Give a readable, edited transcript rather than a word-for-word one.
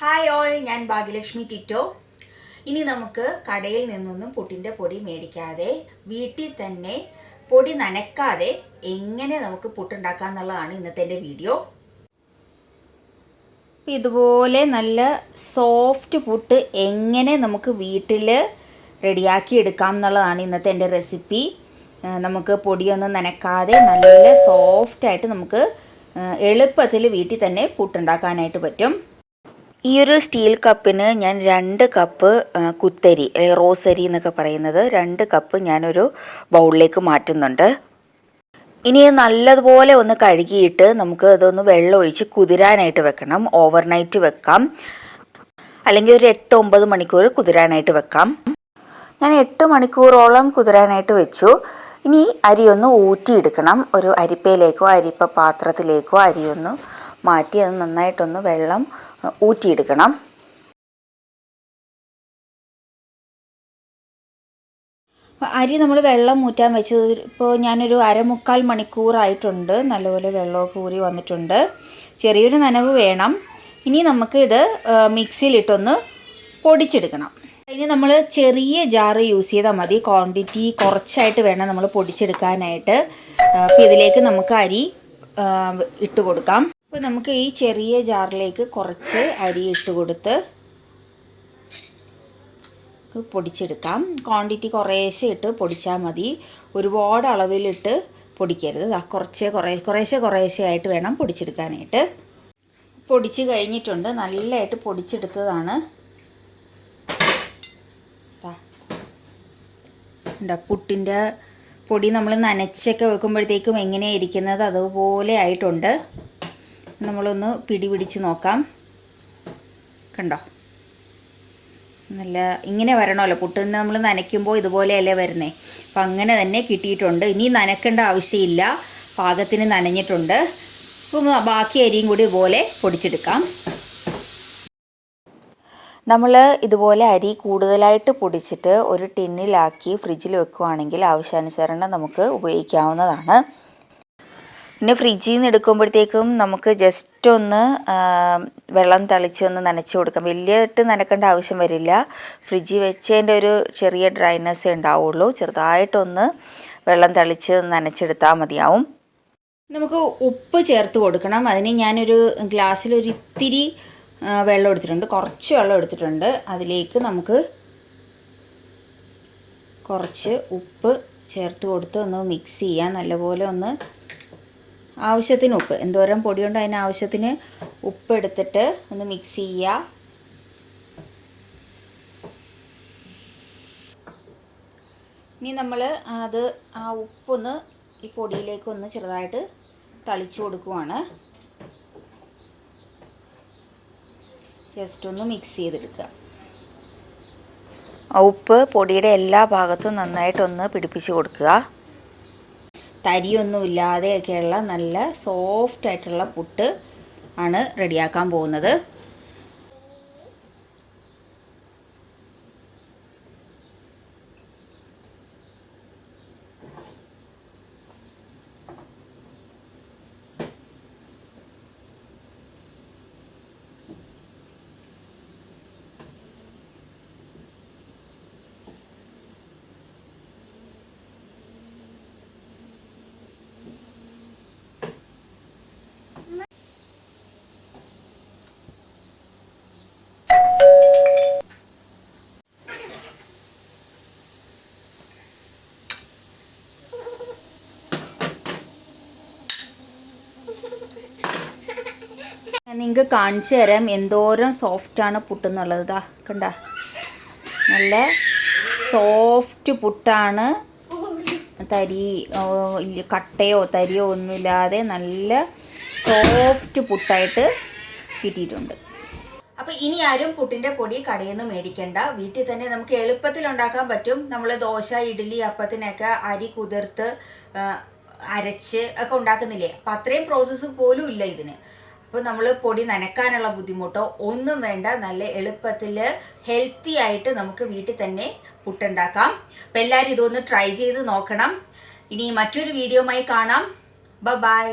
Hi all, ഞാൻ ഭാഗ്യലക്ഷ്മി ടിറ്റോ. ഇനി നമുക്ക് കടയിൽ നിന്നൊന്നും പുട്ടിൻ്റെ പൊടി മേടിക്കാതെ വീട്ടിൽ തന്നെ പൊടി നനക്കാതെ എങ്ങനെ നമുക്ക് പുട്ടുണ്ടാക്കാം എന്നുള്ളതാണ് ഇന്നത്തെ എൻ്റെ വീഡിയോ. ഇതുപോലെ നല്ല സോഫ്റ്റ് പുട്ട് എങ്ങനെ നമുക്ക് വീട്ടിൽ റെഡിയാക്കി എടുക്കാം എന്നുള്ളതാണ് ഇന്നത്തെ എൻ്റെ റെസിപ്പി. നമുക്ക് പൊടിയൊന്നും നനക്കാതെ നല്ല സോഫ്റ്റായിട്ട് നമുക്ക് എളുപ്പത്തിൽ വീട്ടിൽ തന്നെ പുട്ടുണ്ടാക്കാനായിട്ട് പറ്റും. ഈ ഒരു സ്റ്റീൽ കപ്പിന് ഞാൻ 2 കപ്പ് കുത്തരി റോസരി എന്നൊക്കെ പറയുന്നത് 2 കപ്പ് ഞാനൊരു ബൗളിലേക്ക് മാറ്റുന്നുണ്ട്. ഇനി നല്ലതുപോലെ ഒന്ന് കഴുകിയിട്ട് നമുക്ക് അതൊന്ന് വെള്ളം ഒഴിച്ച് കുതിരാനായിട്ട് വെക്കണം. ഓവർനൈറ്റ് വെക്കാം, അല്ലെങ്കിൽ ഒരു 8-9 മണിക്കൂർ കുതിരാനായിട്ട് വെക്കാം. ഞാൻ 8 മണിക്കൂറോളം കുതിരാനായിട്ട് വെച്ചു. ഇനി അരിയൊന്ന് ഊറ്റിയെടുക്കണം. ഒരു അരിപ്പയിലേക്കോ അരിപ്പ പാത്രത്തിലേക്കോ അരിയൊന്ന് മാറ്റി അത് നന്നായിട്ടൊന്ന് വെള്ളം ഊറ്റിയെടുക്കണം. അരി നമ്മൾ വെള്ളം ഊറ്റാൻ വെച്ചത് ഇപ്പോൾ ഞാനൊരു 1/4 മണിക്കൂറായിട്ടുണ്ട്. നല്ലപോലെ വെള്ളമൊക്കെ ഊറി വന്നിട്ടുണ്ട്. ചെറിയൊരു നനവ് വേണം. ഇനി നമുക്ക് ഇത് മിക്സിയിലിട്ടൊന്ന് പൊടിച്ചെടുക്കണം. അതിന് നമ്മൾ ചെറിയ ജാറ് യൂസ് ചെയ്താൽ മതി. ക്വാണ്ടിറ്റി കുറച്ചായിട്ട് വേണം നമ്മൾ പൊടിച്ചെടുക്കാനായിട്ട്. അപ്പോൾ ഇതിലേക്ക് നമുക്ക് അരി ഇട്ട് കൊടുക്കാം. അപ്പോൾ നമുക്ക് ഈ ചെറിയ ജാറിലേക്ക് കുറച്ച് അരി ഇട്ട് കൊടുത്ത് പൊടിച്ചെടുക്കാം. ക്വാണ്ടിറ്റി കുറേശ്ശെ ഇട്ട് പൊടിച്ചാൽ മതി. ഒരുപാട് അളവിലിട്ട് പൊടിക്കരുത്. കുറേശ്ശെ ആയിട്ട് വേണം പൊടിച്ചെടുക്കാനായിട്ട്. പൊടിച്ച് കഴിഞ്ഞിട്ടുണ്ട്. നല്ലതായിട്ട് പൊടിച്ചെടുത്തതാണ്. പുട്ടിൻ്റെ പൊടി നമ്മൾ നനച്ചൊക്കെ വെക്കുമ്പോഴത്തേക്കും എങ്ങനെയാണ് ഇരിക്കുന്നത് അതുപോലെ ആയിട്ടുണ്ട്. നമ്മളൊന്ന് പിടിച്ച് നോക്കാം. കണ്ടോ, നല്ല ഇങ്ങനെ വരണമല്ലോ. പുട്ടിന് നമ്മൾ നനയ്ക്കുമ്പോൾ ഇതുപോലെയല്ലേ വരുന്നേ. അപ്പം അങ്ങനെ തന്നെ കിട്ടിയിട്ടുണ്ട്. ഇനി നനയ്ക്കേണ്ട ആവശ്യമില്ല, പാകത്തിന് നനഞ്ഞിട്ടുണ്ട്. അപ്പം ബാക്കി അരിയും കൂടി ഇതുപോലെ പൊടിച്ചെടുക്കാം. നമ്മൾ ഇതുപോലെ അരി കൂടുതലായിട്ട് പൊടിച്ചിട്ട് ഒരു ടിന്നിലാക്കി ഫ്രിഡ്ജിൽ വെക്കുകയാണെങ്കിൽ ആവശ്യാനുസരണം നമുക്ക് ഉപയോഗിക്കാവുന്നതാണ്. പിന്നെ ഫ്രിഡ്ജിൽ നിന്ന് എടുക്കുമ്പോഴത്തേക്കും നമുക്ക് ജസ്റ്റ് ഒന്ന് വെള്ളം തളിച്ചൊന്ന് നനച്ച് കൊടുക്കാം. വലിയിട്ട് നനക്കേണ്ട ആവശ്യം വരില്ല. ഫ്രിഡ്ജിൽ വെച്ചതിൻ്റെ ഒരു ചെറിയ ഡ്രൈനെസ്സേ ഉണ്ടാവുള്ളൂ. ചെറുതായിട്ടൊന്ന് വെള്ളം തളിച്ച് നനച്ചെടുത്താൽ മതിയാവും. നമുക്ക് ഉപ്പ് ചേർത്ത് കൊടുക്കണം. അതിന് ഞാനൊരു ഗ്ലാസ്സിലൊരു ഇത്തിരി വെള്ളം എടുത്തിട്ടുണ്ട്, കുറച്ച് വെള്ളം എടുത്തിട്ടുണ്ട്. അതിലേക്ക് നമുക്ക് കുറച്ച് ഉപ്പ് ചേർത്ത് കൊടുത്ത് ഒന്ന് മിക്സ് ചെയ്യാം. നല്ലപോലെ ഒന്ന് ആവശ്യത്തിന് ഉപ്പ്, എന്തോരം പൊടിയുണ്ടോ അതിന് ആവശ്യത്തിന് ഉപ്പ് എടുത്തിട്ട് ഒന്ന് മിക്സ് ചെയ്യുക. ഇനി നമ്മൾ ആ ഉപ്പൊന്ന് ഈ പൊടിയിലേക്കൊന്ന് ചെറുതായിട്ട് തളിച്ചു കൊടുക്കുവാണ്. ജസ്റ്റ് ഒന്ന് മിക്സ് ചെയ്തെടുക്കുക. ഉപ്പ് പൊടിയുടെ എല്ലാ ഭാഗത്തും നന്നായിട്ടൊന്ന് പിടിപ്പിച്ച് കൊടുക്കുക. തരിയൊന്നുമില്ലാതെയൊക്കെയുള്ള നല്ല സോഫ്റ്റ് ആയിട്ടുള്ള പുട്ട് ആണ് റെഡിയാക്കാൻ പോകുന്നത്. നിങ്ങൾക്ക് കാണിച്ചു തരാം എന്തോരം സോഫ്റ്റാണ് പുട്ടെന്നുള്ളത്. ഇതാ കണ്ട, നല്ല സോഫ്റ്റ് പുട്ടാണ്. കട്ടയോ തരിയോ ഒന്നുമില്ലാതെ നല്ല സോഫ്റ്റ് പുട്ടായിട്ട് കിട്ടിയിട്ടുണ്ട്. അപ്പോൾ ഇനി ആരും പുട്ടിൻ്റെ പൊടി കടയിൽ നിന്ന് മേടിക്കേണ്ട. വീട്ടിൽ തന്നെ നമുക്ക് എളുപ്പത്തിൽ ഉണ്ടാക്കാൻ പറ്റും. നമ്മൾ ദോശ, ഇഡ്ഡലി, അപ്പത്തിനൊക്കെ അരി കുതിർത്ത് അരച്ച് ഒക്കെ ഉണ്ടാക്കുന്നില്ലേ, അപ്പം അത്രയും പ്രോസസ്സ് പോലും ഇല്ല ഇതിന്. അപ്പോൾ നമ്മൾ പൊടി നനക്കാനുള്ള ബുദ്ധിമുട്ടോ ഒന്നും വേണ്ട. നല്ല എളുപ്പത്തിൽ ഹെൽത്തി ആയിട്ട് നമുക്ക് വീട്ടിൽ തന്നെ പുട്ടുണ്ടാക്കാം. അപ്പോൾ എല്ലാവരും ഇതൊന്ന് ട്രൈ ചെയ്ത് നോക്കണം. ഇനി മറ്റൊരു വീഡിയോയുമായി കാണാം. ബൈ.